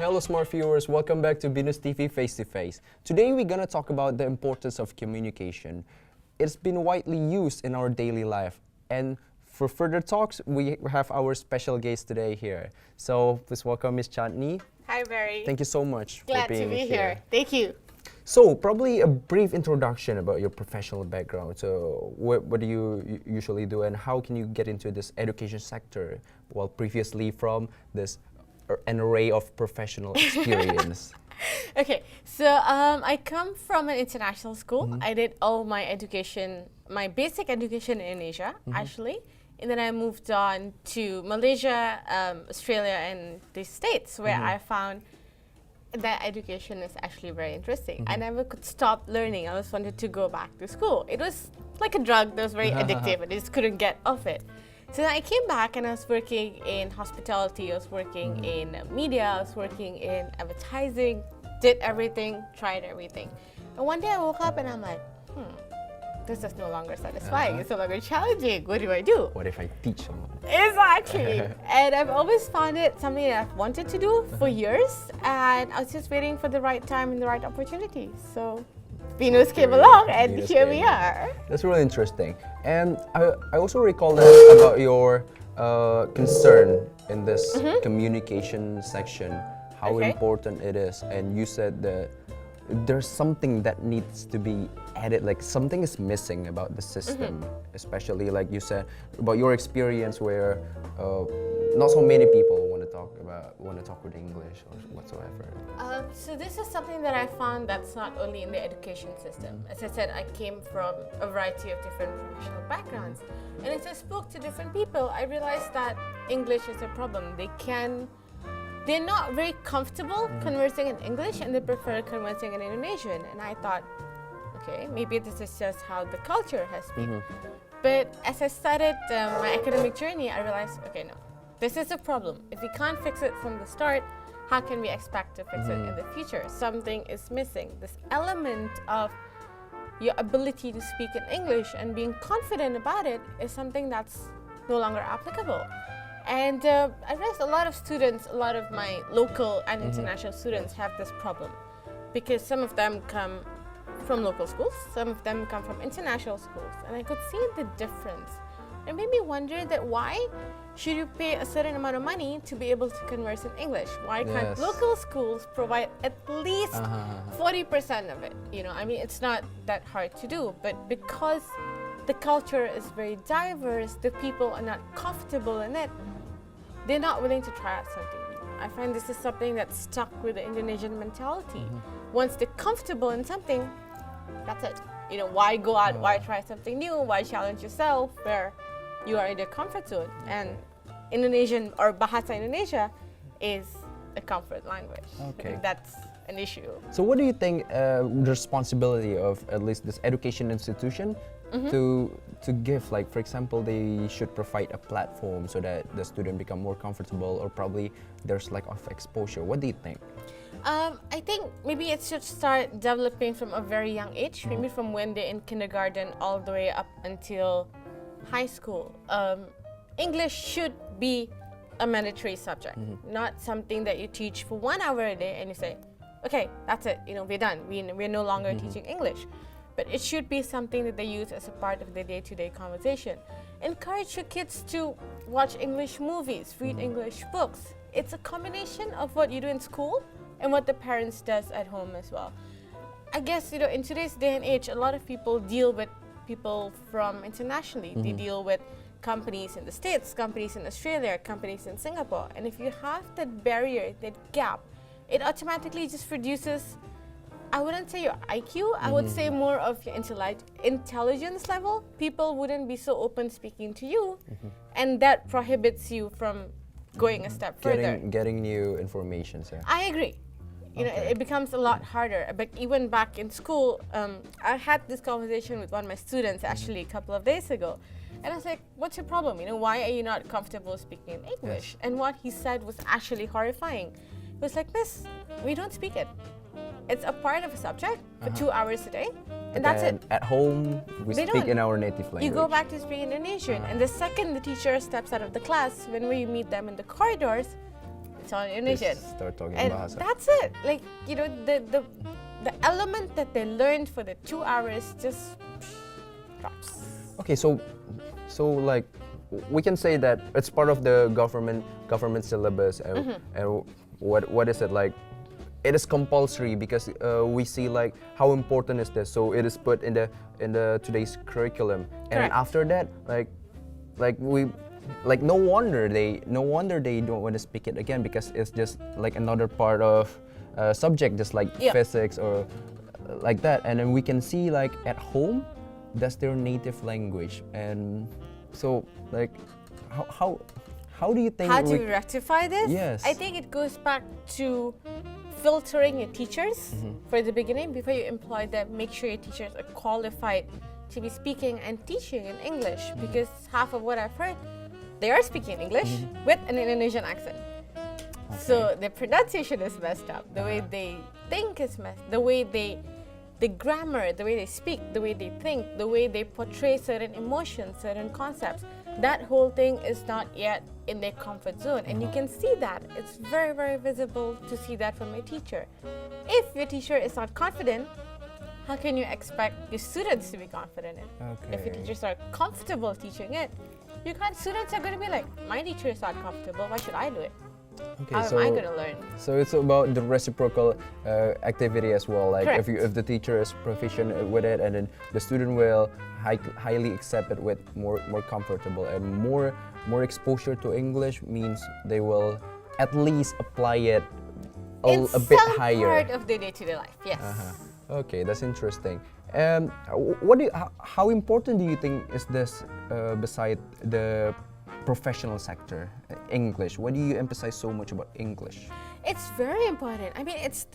Hello smart viewers, welcome back to Binus TV Face to Face. Today we're gonna talk about the importance of communication. It's been widely used in our daily life, and for further talks, we have our special guest today here. So please welcome Miss Chandni. Hi, Barry. Thank you so much Glad for being to be here. Thank you. So probably a brief introduction about your professional background. So what do you usually do, and how can you get into this education sector? Well, previously from this an array of professional experience. Okay, so I come from an international school. I did all my education, my basic education in Asia, actually. And then I moved on to Malaysia, Australia, and the States, where I found that education is actually very interesting. I never could stop learning. I always wanted to go back to school. It was like a drug that was very addictive. I just couldn't get off it. So then I came back and I was working in hospitality, I was working in media, I was working in advertising, did everything, tried everything. And one day I woke up and I'm like, this is no longer satisfying, it's no longer challenging, what do I do? What if I teach someone? Exactly. And I've always found it something that I've wanted to do for years, and I was just waiting for the right time and the right opportunity. So Venus came along, and here we are. That's really interesting. And I also recall that about your concern in this communication section, how important it is. And you said that there's something that needs to be added, like something is missing about the system, especially like you said about your experience where not so many people want to talk with English or whatsoever. So this is something that I found that's not only in the education system. As I said, I came from a variety of different professional backgrounds, and as I spoke to different people, I realized that English is a problem. They're not very comfortable conversing in English, and they prefer conversing in Indonesian. And I thought, okay, maybe this is just how the culture has been. But as I started my academic journey, I realized, okay, no, this is a problem. If we can't fix it from the start, how can we expect to fix it in the future? Something is missing. This element of your ability to speak in English and being confident about it is something that's no longer applicable. And I realized a lot of students, a lot of my local and international students have this problem, because some of them come from local schools, some of them come from international schools, and I could see the difference. It made me wonder that why should you pay a certain amount of money to be able to converse in English? Why can't local schools provide at least 40% of it? You know, I mean, it's not that hard to do, but because the culture is very diverse, the people are not comfortable in it, they're not willing to try out something new. I find this is something that's stuck with the Indonesian mentality. Once they're comfortable in something, that's it. You know, why go out, why try something new, why challenge yourself where you are in your comfort zone? And Indonesian or Bahasa Indonesia is a comfort language. Okay. That's an issue. So what do you think the responsibility of at least this education institution to give, like for example, they should provide a platform so that the student become more comfortable, or probably there's lack of exposure? What do you think? I think maybe it should start developing from a very young age, maybe from when they're in kindergarten all the way up until high school. English should be a mandatory subject, not something that you teach for 1 hour a day and you say, okay, that's it, you know, we're done, we're no longer teaching English. But it should be something that they use as a part of their day-to-day conversation. Encourage your kids to watch English movies, read English books. It's a combination of what you do in school and what the parents does at home as well. I guess, you know, in today's day and age, a lot of people deal with people from internationally. They deal with companies in the States, companies in Australia, companies in Singapore. And if you have that barrier, that gap, it automatically just reduces, I wouldn't say your IQ, I would say more of your intelligence level. People wouldn't be so open speaking to you, and that prohibits you from going a step further. Getting new information, yeah. I agree. You know, it becomes a lot harder. But even back in school, I had this conversation with one of my students actually a couple of days ago. And I was like, what's your problem? You know, why are you not comfortable speaking in English? And what he said was actually horrifying. He was like, Miss, we don't speak it. It's a part of a subject for 2 hours a day, and that's it. At home, we speak in our native language. You go back to speaking Indonesian, and the second the teacher steps out of the class, when we meet them in the corridors, it's all Indonesian. Start talking And bahasa. that's it. Like, you know, the element that they learned for the 2 hours just drops. Okay, so like we can say that it's part of the government syllabus, and what is it like? It is compulsory because we see like how important is this, so it is put in the today's curriculum, and then after that, no wonder they don't want to speak it again, because it's just like another part of subject, just like physics or like that. And then we can see like at home, that's their native language, and so like how do you think? How do you rectify this? Yes. I think it goes back to filtering your teachers for the beginning. Before you employ them, make sure your teachers are qualified to be speaking and teaching in English, because half of what I've heard, they are speaking English with an Indonesian accent. Okay. So the pronunciation is messed up. The way they think is messed. The way the grammar, the way they speak, the way they think, the way they portray certain emotions, certain concepts. That whole thing is not yet in their comfort zone, and you can see that. It's very, very visible to see that from your teacher. If your teacher is not confident, how can you expect your students to be confident in it? Okay. If your teachers are comfortable teaching it, students are going to be like, my teacher is not comfortable, why should I do it? Okay, How am I going to learn? So it's about the reciprocal activity as well. Like Correct. if the teacher is proficient with it, and then the student will highly accept it with more comfortable, and more exposure to English means they will at least apply it a bit higher. It's some part of their day-to-day life. Yes. Okay, that's interesting. How important do you think is this beside the professional sector, English? Why do you emphasize so much about English? It's very important. I mean, it's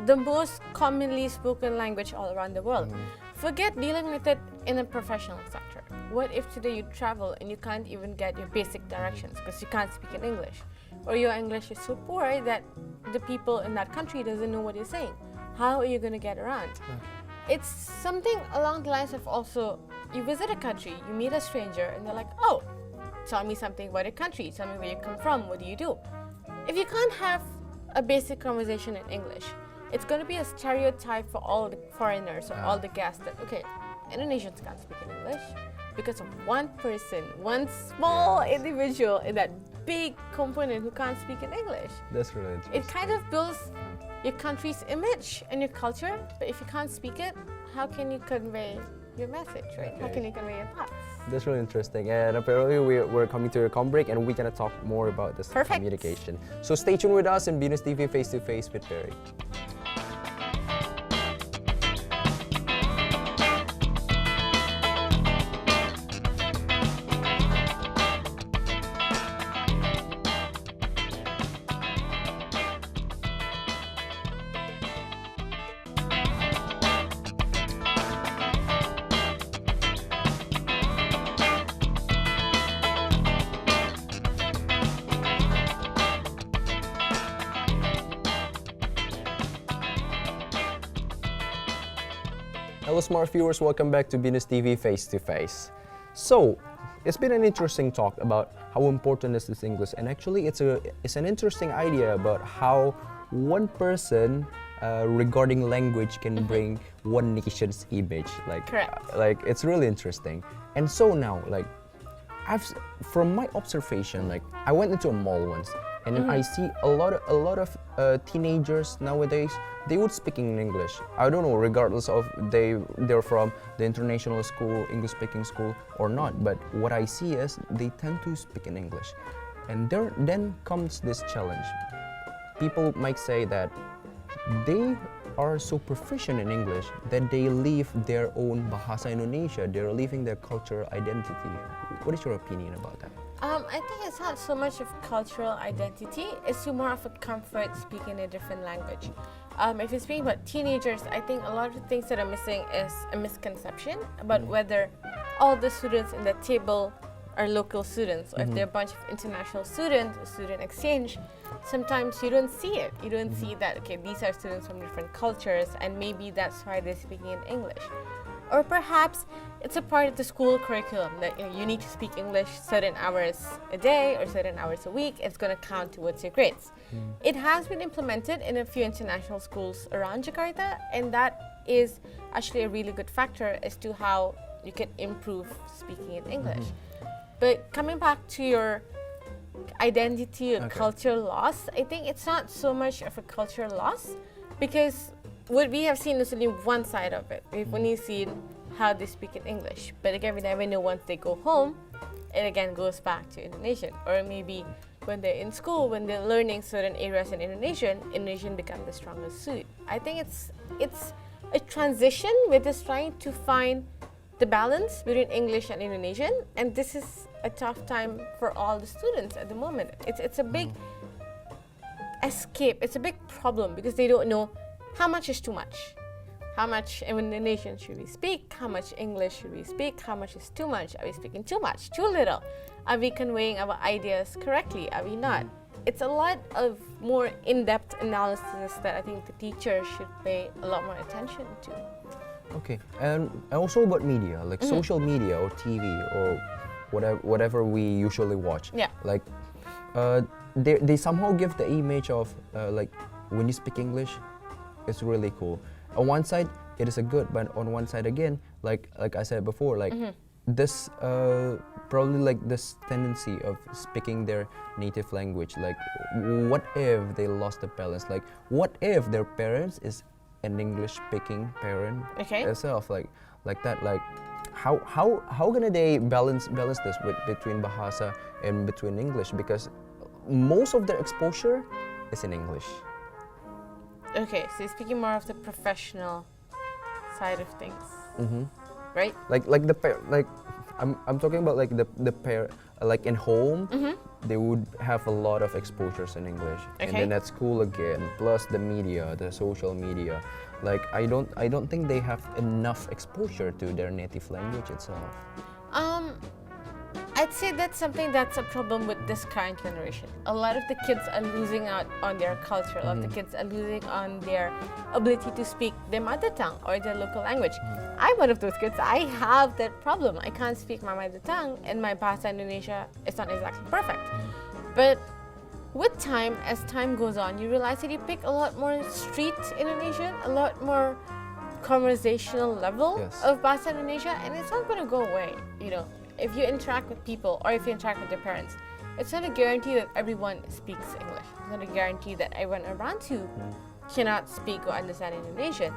the most commonly spoken language all around the world. Forget dealing with it in a professional sector. What if today you travel and you can't even get your basic directions because you can't speak in English? Or your English is so poor that the people in that country doesn't know what you're saying. How are you going to get around? It's something along the lines of also, you visit a country, you meet a stranger, and they're like, oh, tell me something about your country, tell me where you come from, what do you do? If you can't have a basic conversation in English, it's going to be a stereotype for all the foreigners or all the guests that, okay, Indonesians can't speak in English because of one person, one small individual in that big component who can't speak in English. That's really interesting. It kind of builds your country's image and your culture, but if you can't speak it, how can you convey your message, right? Okay. How can you convey your thoughts? That's really interesting. And apparently we're coming to a com break, and we're going to talk more about this communication. So stay tuned with us in Venus TV Face to Face with Perry. Hello smart viewers, welcome back to Venus TV Face to Face. So, it's been an interesting talk about how important is this English, and actually it's an interesting idea about how one person regarding language can bring one nation's image. Like it's really interesting. And so now, like from my observation, like I went into a mall once, and then I see a lot of teenagers nowadays. They would speak in English. I don't know, regardless of they're from the international school, English-speaking school or not. But what I see is they tend to speak in English, and then comes this challenge. People might say that they are so proficient in English that they leave their own bahasa Indonesia. They're leaving their cultural identity. What is your opinion about that? I think it's not so much of cultural identity, it's more of a comfort speaking a different language. If you're speaking about teenagers, I think a lot of the things that are missing is a misconception about whether all the students in the table are local students, or if they're a bunch of international students, student exchange. Sometimes you don't see it. You don't see that, okay, these are students from different cultures, and maybe that's why they're speaking in English. Or perhaps it's a part of the school curriculum that you need to speak English certain hours a day or certain hours a week. It's going to count towards your grades. It has been implemented in a few international schools around Jakarta, and that is actually a really good factor as to how you can improve speaking in English. But coming back to your identity or cultural loss, I think it's not so much of a cultural loss, because what we have seen is only one side of it. We've only seen how they speak in English. But again, we never know once they go home, it again goes back to Indonesian. Or maybe when they're in school, when they're learning certain areas in Indonesian becomes the strongest suit. I think it's a transition. We're just trying to find the balance between English and Indonesian, and this is a tough time for all the students at the moment. It's a big escape. It's a big problem because they don't know how much is too much. How much Indonesian should we speak? How much English should we speak? How much is too much? Are we speaking too much? Too little? Are we conveying our ideas correctly? Are we not? It's a lot of more in-depth analysis that I think the teacher should pay a lot more attention to. Okay, and also about media, like social media or TV or whatever we usually watch. Yeah. Like, they somehow give the image of like when you speak English, it's really cool. On one side, it is a good, but on one side again, like I said before, like this probably like this tendency of speaking their native language. Like, what if they lost the balance? Like, what if their parents is an English-speaking parent itself? Like that. Like, how gonna they balance this between Bahasa and between English? Because most of their exposure is in English. Okay, so you're speaking more of the professional side of things, right? Like I'm talking about like the pair, like in home, they would have a lot of exposures in English, and then at school again, plus the media, the social media. Like I don't think they have enough exposure to their native language itself. I'd say that's something that's a problem with this current generation. A lot of the kids are losing out on their culture. A lot of the kids are losing on their ability to speak their mother tongue or their local language. I'm one of those kids. I have that problem. I can't speak my mother tongue, and my Bahasa Indonesia is not exactly perfect. But with time, as time goes on, you realize that you pick a lot more street Indonesian, a lot more conversational level of Bahasa Indonesia, and it's not going to go away, you know. If you interact with people or if you interact with your parents, it's not a guarantee that everyone speaks English. It's not a guarantee that everyone around you cannot speak or understand Indonesian.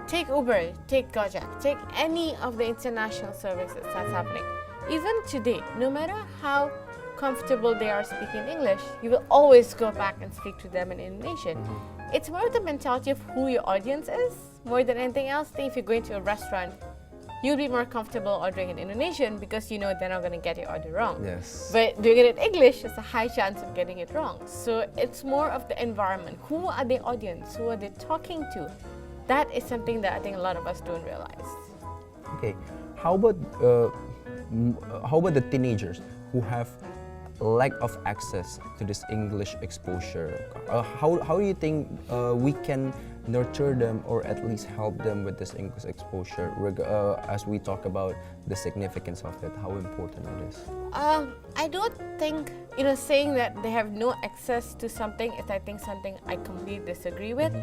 Take Uber, take Gojek, take any of the international services that's happening. Even today, no matter how comfortable they are speaking English, you will always go back and speak to them in Indonesian. It's more the mentality of who your audience is, more than anything else. I think if you're going to a restaurant, you'll be more comfortable ordering in Indonesian because you know they're not going to get your order wrong. Yes. But doing it in English, there's a high chance of getting it wrong. So it's more of the environment. Who are the audience? Who are they talking to? That is something that I think a lot of us don't realize. Okay, how about the teenagers who have lack of access to this English exposure? How do you think we can nurture them or at least help them with this English exposure as we talk about the significance of it, how important it is? I don't think, saying that they have no access to something is, I think, something I completely disagree with.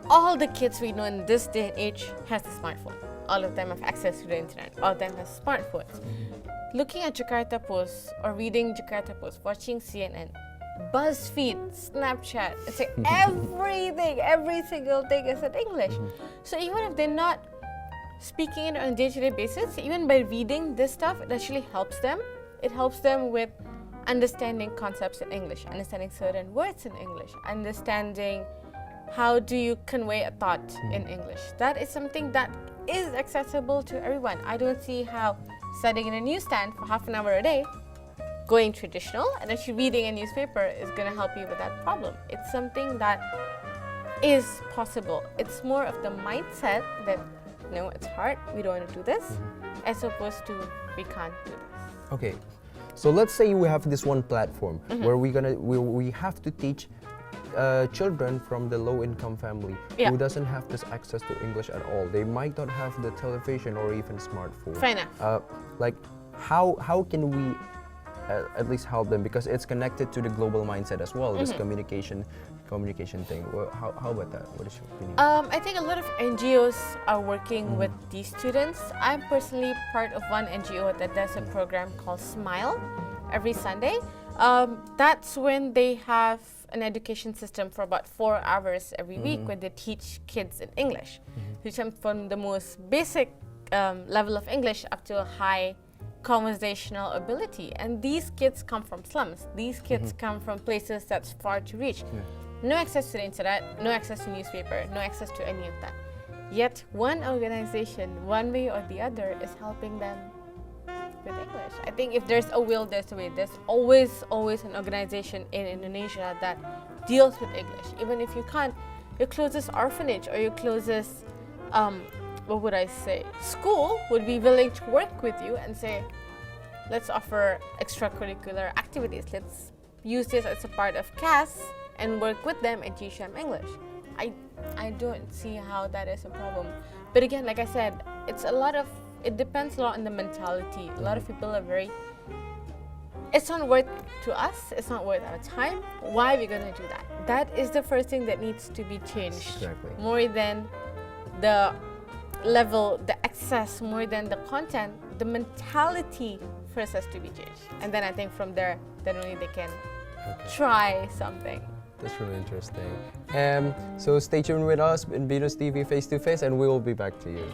All the kids we know in this day and age has a smartphone. All of them have access to the internet. All of them have smartphones. Looking at Jakarta Post or reading Jakarta Post, watching CNN, BuzzFeed, Snapchat, it's like everything, every single thing is in English. So even if they're not speaking it on a day-to-day basis, even by reading this stuff, it actually helps them. It helps them with understanding concepts in English, understanding certain words in English, understanding how do you convey a thought in English. That is something that is accessible to everyone. I don't see how sitting in a newsstand for half an hour a day, going traditional, and actually reading a newspaper is going to help you with that problem. It's something that is possible. It's more of the mindset that, no, it's hard, we don't want to do this, as opposed to we can't do this. Okay, so let's say we have this one platform where we have to teach children from the low-income family who doesn't have this access to English at all. They might not have the television or even smartphone. Fair enough. Like, how can we at least help them, because it's connected to the global mindset as well. This communication thing. Well, how about that? What is your opinion? I think a lot of NGOs are working with these students. I'm personally part of one NGO that does a program called Smile every Sunday. That's when they have an education system for about 4 hours every week where they teach kids in English. Teach them from the most basic level of English up to a high conversational ability. And these kids come from slums. These kids come from places that's far to reach. No access to the internet, no access to newspaper, no access to any of that. Yet one organization, one way or the other, is helping them with English. I think if there's a will, there's a way. There's always an organization in Indonesia that deals with English. Even if you can't, your closest orphanage or your closest, what would I say, school would be willing to work with you and say, let's offer extracurricular activities. Let's use this as a part of CAS and work with them and teach them English. I don't see how that is a problem. But again, like I said, it depends a lot on the mentality. A lot of people are it's not worth to us, it's not worth our time. Why are we gonna do that? That is the first thing that needs to be changed. Exactly. More than the level, the access, more than the content, the mentality first has to be changed. And then I think from there, then only they can try something. That's really interesting. So stay tuned with us in Venus TV Face to Face, and we will be back to you.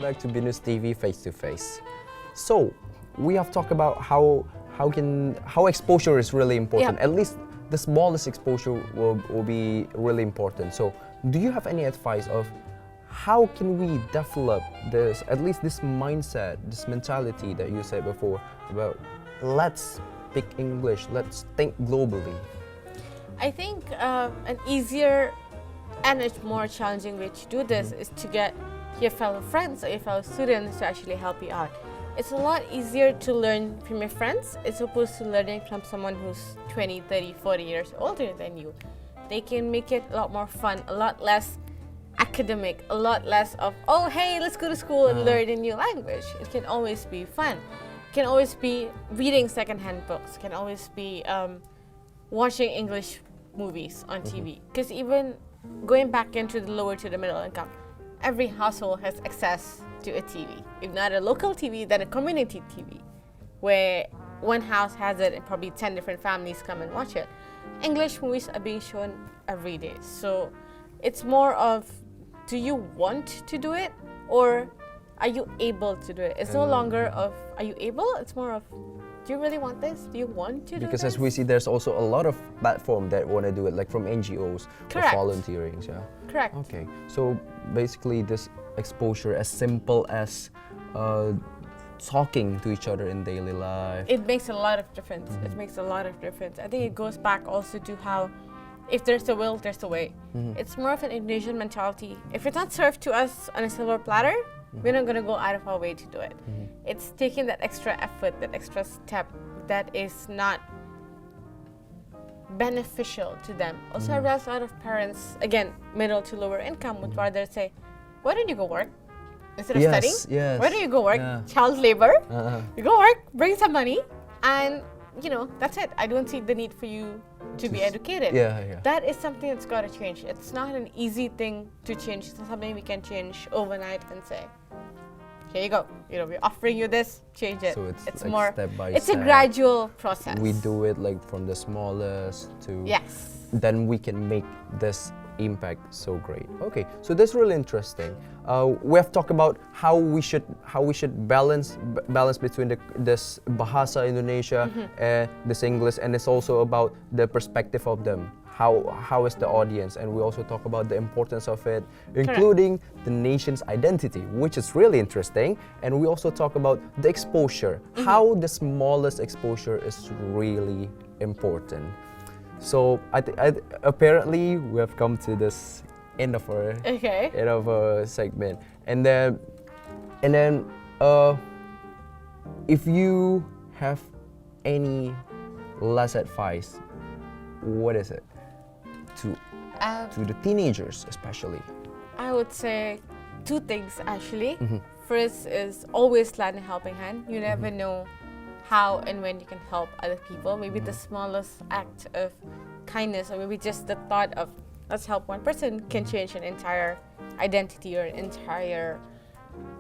Welcome back to Venus TV Face to Face. So we have talked about how exposure is really important. At least the smallest exposure will be really important. So do you have any advice of how can we develop this, at least this mindset, this mentality that you said before about let's speak English, let's think globally? I think an easier and a more challenging way to do this is to get your fellow friends or your fellow students to actually help you out. It's a lot easier to learn from your friends as opposed to learning from someone who's 20, 30, 40 years older than you. They can make it a lot more fun, a lot less academic, a lot less of, oh, hey, let's go to school and learn a new language. It can always be fun. It can always be reading secondhand books. It can always be watching English movies on TV. Because even going back into the lower to the middle income, every household has access to a TV. If not a local TV, then a community TV, where one house has it and probably 10 different families come and watch it. English movies are being shown every day. So it's more of, do you want to do it or are you able to do it? It's no longer of, are you able? It's more of, do you really want this? Do you want to do Because this? as we see, there's also a lot of platforms that want to do it, like from NGOs Correct. or volunteering. Yeah. Correct. Okay. So basically, this exposure, as simple as talking to each other in daily life. It makes a lot of difference. It makes a lot of difference. I think it goes back also to how, if there's a will, there's a way. It's more of an Indonesian mentality. If it's not served to us on a silver platter, we're not going to go out of our way to do it. It's taking that extra effort, that extra step that is not beneficial to them. Also, I realize a lot of parents, again, middle to lower income, would rather say, why don't you go work? Instead of studying, yes. why don't you go work? Yeah. Child labor, you go work, bring some money, and that's it. I don't see the need for you to be educated. Yeah. That is something that's got to change. It's not an easy thing to change. It's not something we can change overnight and say, here you go. We're offering you this, change it. So it's like more step by it's step. a gradual process. We do it like from the smallest to. Yes. Then we can make this impact so great. Okay, so that's really interesting. We have talked about how we should balance between this Bahasa Indonesia and this English, and it's also about the perspective of them. How is the audience, and we also talk about the importance of it, including the nation's identity, which is really interesting. And we also talk about the exposure, how the smallest exposure is really important. So apparently we have come to this end of our segment, and then if you have any last advice, what is it to the teenagers especially? I would say two things actually. First is always lend a helping hand. You never know how and when you can help other people. Maybe the smallest act of kindness, or maybe just the thought of let's help one person, can change an entire identity or an entire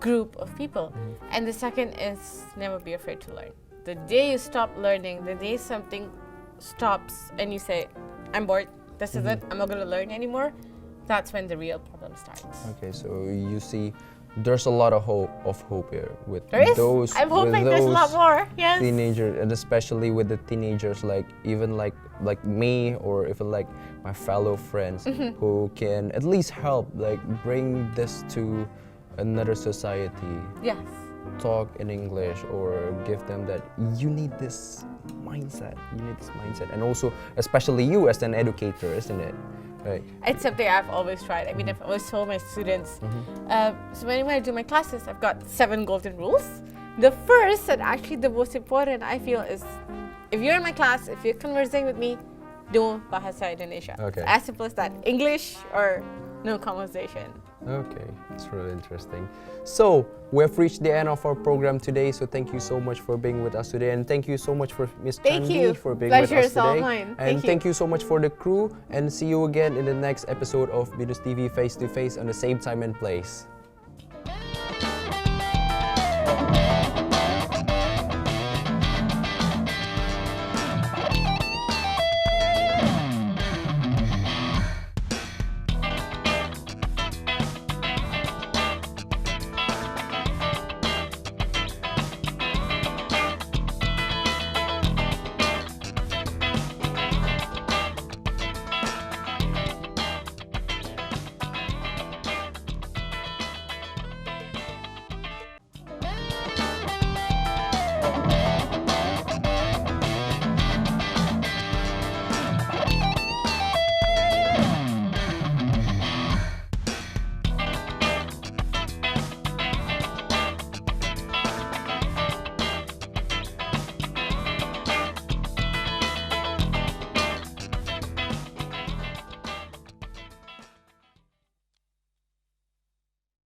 group of people. And the second is never be afraid to learn. The day you stop learning, the day something stops and you say, I'm bored, this is it, I'm not going to learn anymore, that's when the real problem starts. Okay, so you see there's a lot of hope here with those. I'm hoping there's a lot more. Yes. Teenagers, and especially with the teenagers, like even like me, or even like my fellow friends, who can at least help, like bring this to another society. Yes. Talk in English, or give them that you need this mindset. And also, especially you as an educator, isn't it? Right. It's something I've always tried. I mean, I've always told my students. So when I do my classes, I've got 7 golden rules. The first, and actually the most important, I feel, is if you're in my class, if you're conversing with me, do Bahasa Indonesia. Okay. As simple as that. English or no conversation. Okay, it's really interesting. So we have reached the end of our program today. So thank you so much for being with us today, and thank you so much for Miss Chandi for being with us today. Mine. And thank you so much for the crew. And see you again in the next episode of Binus TV Face to Face on the same time and place.